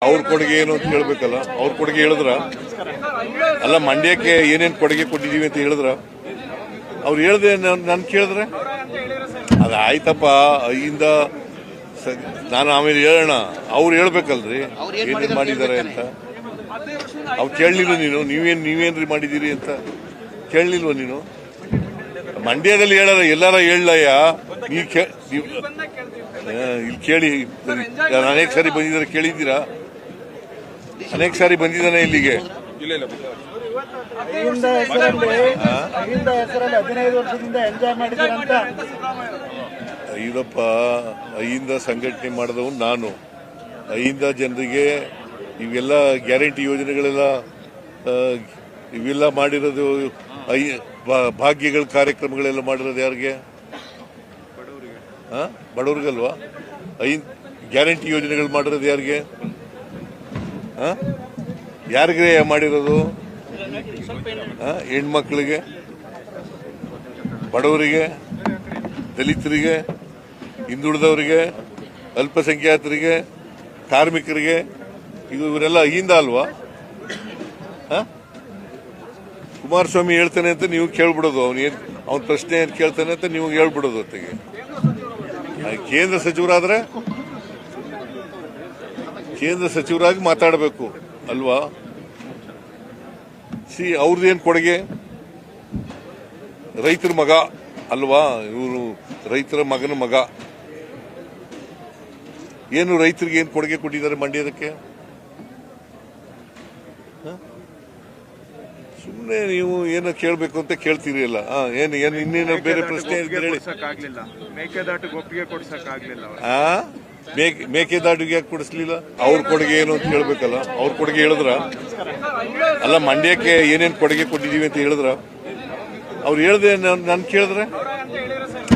ಅವ್ರ ಕೊಡುಗೆ ಏನು ಅಂತ ಹೇಳ್ಬೇಕಲ್ಲ. ಅವ್ರ ಕೊಡುಗೆ ಹೇಳಿದ್ರ ಅಲ್ಲ, ಮಂಡ್ಯಕ್ಕೆ ಏನೇನ್ ಕೊಡುಗೆ ಕೊಟ್ಟಿದೀವಿ ಅಂತ ಹೇಳಿದ್ರ ಅವ್ರು ಹೇಳ್ದೆ ನನ್ ಕೇಳಿದ್ರೆ ಅದ ಆಯ್ತಪ್ಪ. ಅಯ್ಯಿಂದ ನಾನು ಆಮೇಲೆ ಹೇಳೋಣ, ಅವ್ರು ಹೇಳ್ಬೇಕಲ್ರಿ ಏನೇನ್ ಮಾಡಿದ್ದಾರೆ ಅಂತ. ಅವ್ರು ಕೇಳಲಿಲ್ಲ ನೀನು, ನೀವೇನ್ರಿ ಮಾಡಿದೀರಿ ಅಂತ ಕೇಳಲಿಲ್ವ ನೀನು? ಮಂಡ್ಯದಲ್ಲಿ ಹೇಳಲ್ಲ, ಎಲ್ಲಾರ ಹೇಳಯ್ಯ. ಇಲ್ಲಿ ಕೇಳಿ, ನಾನು ಅನೇಕ ಸಾರಿ ಬಂದಿದ್ದಾರೆ, ಕೇಳಿದ್ದೀರಾ? ಅನೇಕ ಸಾರಿ ಬಂದಿದ್ದಾನೆ ಇಲ್ಲಿಗೆ. 15 ವರ್ಷದಿಂದ ಎಂಜಾಯ್ ಮಾಡಿದ್ದೀರಂತ. ಐದಪ್ಪ, ಐಯಿಂದ ಸಂಘಟನೆ ಮಾಡಿದವನು ನಾನು. ಐಯಿಂದ ಜನರಿಗೆ ಇವೆಲ್ಲ ಗ್ಯಾರಂಟಿ ಯೋಜನೆಗಳೆಲ್ಲ ಇವೆಲ್ಲ ಮಾಡಿರೋದು, ಭಾಗ್ಯಗಳ ಕಾರ್ಯಕ್ರಮಗಳೆಲ್ಲ ಮಾಡಿರೋದು ಯಾರಿಗೆ? ಬಡವ್ರಿಗಲ್ವಾ? ಗ್ಯಾರಂಟಿ ಯೋಜನೆಗಳು ಮಾಡಿರೋದು ಯಾರಿಗೆ? ಯಾರಿಗೆ ಮಾಡಿರೋದು? ಹೆಣ್ಮಕ್ಳಿಗೆ, ಬಡವರಿಗೆ, ದಲಿತರಿಗೆ, ಹಿಂದುಳಿದವರಿಗೆ, ಅಲ್ಪಸಂಖ್ಯಾತರಿಗೆ, ಕಾರ್ಮಿಕರಿಗೆ, ಇವರೆಲ್ಲ ಅಹಿಂದ ಅಲ್ವಾ? ಕುಮಾರಸ್ವಾಮಿ ಹೇಳ್ತಾನೆ ಅಂತ ನೀವು ಕೇಳ್ಬಿಡೋದು, ಅವನ ಪ್ರಶ್ನೆ ಏನ್ ಕೇಳ್ತಾನೆ ಅಂತ ನೀವು ಹೇಳ್ಬಿಡೋದು. ಹೊತ್ತಿಗೆ ಕೇಂದ್ರ ಸಚಿವರಾದ್ರೆ ಕೇಂದ್ರ ಸಚಿವರಾಗಿ ಮಾತಾಡಬೇಕು ಅಲ್ವಾ? ಅವ್ರದ್ದೇನ್ ಕೊಡುಗೆ? ರೈತರ ಮಗ ಅಲ್ವಾ ಇವರು? ರೈತರ ಮಗನ ಮಗ. ಏನು ರೈತರಿಗೆ ಏನ್ ಕೊಡುಗೆ ಕೊಟ್ಟಿದ್ದಾರೆ ಮಂಡ್ಯದಕ್ಕೆ? ಸುಮ್ಮನೆ ನೀವು ಏನೋ ಕೇಳಬೇಕು ಅಂತ ಕೇಳ್ತೀರಿ ಅಲ್ಲ. ಏನು ಇನ್ನೇನು ಬೇರೆ ಪ್ರಶ್ನೆ ಮೇಕೆದಾಟಿಗೆ ಒಪ್ಪಿಗೆ ಕೊಡ್ಸಕ್ಕಾಗ್ಲಿಲ್ಲ. ಮೇಕೆದಾಟಿಗೆ ಯಾಕೆ ಕೊಡಿಸ್ಲಿಲ್ಲ? ಅವ್ರ ಕೊಡುಗೆ ಏನು ಅಂತ ಹೇಳ್ಬೇಕಲ್ಲ. ಅವ್ರ ಕೊಡುಗೆ ಹೇಳಿದ್ರ ಅಲ್ಲ, ಮಂಡ್ಯಕ್ಕೆ ಏನೇನ್ ಕೊಡುಗೆ ಕೊಟ್ಟಿದೀವಿ ಅಂತ ಹೇಳಿದ್ರ ಅವ್ರು ಹೇಳ್ದೆ ನನ್ ಕೇಳಿದ್ರೆ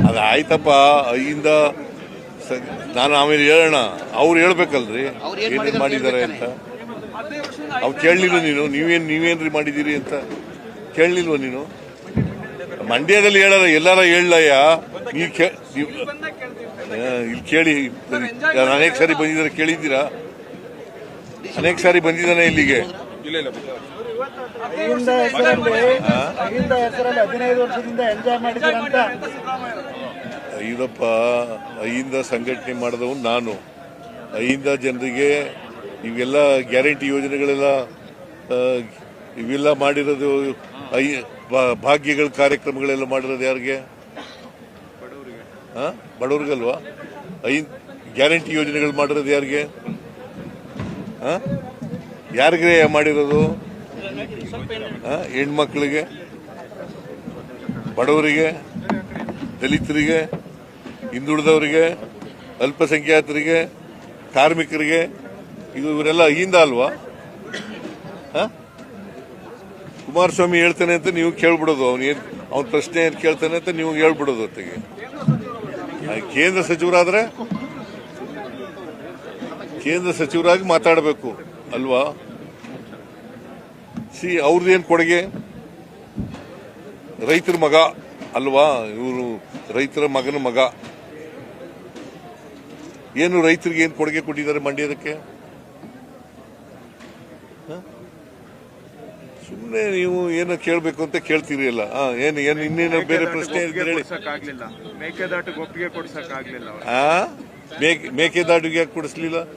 ಅದ ಆಯ್ತಪ್ಪ. ಅಯ್ಯಿಂದ ನಾನು ಆಮೇಲೆ ಹೇಳೋಣ, ಅವ್ರು ಹೇಳ್ಬೇಕಲ್ರಿ ಏನೇನ್ ಮಾಡಿದ್ದಾರೆ ಅಂತ. ಅವ್ರು ಕೇಳಲಿಲ್ಲ ನೀನು, ನೀವೇನ್ರಿ ಮಾಡಿದೀರಿ ಅಂತ ಕೇಳಲಿಲ್ವ ನೀನು? ಮಂಡ್ಯದಲ್ಲಿ ಹೇಳಲ್ಲ, ಎಲ್ಲಾರ ಹೇಳಯ್ಯ. ಇಲ್ಲಿ ಕೇಳಿ, ನಾನು ಅನೇಕ ಸಾರಿ ಬಂದಿದ್ದಾರೆ, ಕೇಳಿದ್ದೀರಾ? ಅನೇಕ ಸಾರಿ ಬಂದಿದ್ದಾನೆ ಇಲ್ಲಿಗೆ. 15 ವರ್ಷದಿಂದ ಎಂಜಾಯ್ ಮಾಡಿದ್ದೀರಂತ. ಐದಪ್ಪ, ಐಯಿಂದ ಸಂಘಟನೆ ಮಾಡಿದವನು ನಾನು. ಐಯಿಂದ ಜನರಿಗೆ ಇವೆಲ್ಲ ಗ್ಯಾರಂಟಿ ಯೋಜನೆಗಳೆಲ್ಲ ಇವೆಲ್ಲ ಮಾಡಿರೋದು, ಭಾಗ್ಯಗಳ ಕಾರ್ಯಕ್ರಮಗಳೆಲ್ಲ ಮಾಡಿರೋದು ಯಾರಿಗೆ? ಬಡವ್ರಿಗಲ್ವಾ? ಗ್ಯಾರಂಟಿ ಯೋಜನೆಗಳು ಮಾಡಿರೋದು ಯಾರಿಗೆ? ಯಾರಿಗೆ ಮಾಡಿರೋದು? ಹೆಣ್ಮಕ್ಳಿಗೆ, ಬಡವರಿಗೆ, ದಲಿತರಿಗೆ, ಹಿಂದುಳಿದವರಿಗೆ, ಅಲ್ಪಸಂಖ್ಯಾತರಿಗೆ, ಕಾರ್ಮಿಕರಿಗೆ, ಇವರೆಲ್ಲ ಅಹಿಂದ ಅಲ್ವಾ? ಕುಮಾರಸ್ವಾಮಿ ಹೇಳ್ತಾನೆ ಅಂತ ನೀವು ಕೇಳ್ಬಿಡೋದು, ಅವನ ಪ್ರಶ್ನೆ ಏನ್ ಕೇಳ್ತಾನೆ ಅಂತ ನೀವು ಹೇಳ್ಬಿಡೋದು. ಹೊತ್ತಿಗೆ ಕೇಂದ್ರ ಸಚಿವರಾದ್ರೆ ಕೇಂದ್ರ ಸಚಿವರಾಗಿ ಮಾತಾಡಬೇಕು ಅಲ್ವಾ? ಅವ್ರದ್ದೇನ್ ಕೊಡುಗೆ? ರೈತರ ಮಗ ಅಲ್ವಾ ಇವರು? ರೈತರ ಮಗನ ಮಗ. ಏನು ರೈತರಿಗೆ ಏನ್ ಕೊಡುಗೆ ಕೊಟ್ಟಿದ್ದಾರೆ ಮಂಡ್ಯದಕ್ಕೆ? ಸುಮ್ಮನೆ ನೀವು ಏನೋ ಕೇಳಬೇಕು ಅಂತ ಕೇಳ್ತೀರಿ ಅಲ್ಲ. ಏನು ಇನ್ನೇನು ಬೇರೆ ಪ್ರಶ್ನೆ ಮೇಕೆದಾಟಿಗೆ ಒಪ್ಪಿಗೆ ಕೊಡ್ಸಕ್ಕಾಗ್ಲಿಲ್ಲ. ಮೇಕೆದಾಟಿಗೆ ಯಾಕೆ ಕೊಡಿಸ್ಲಿಲ್ಲ?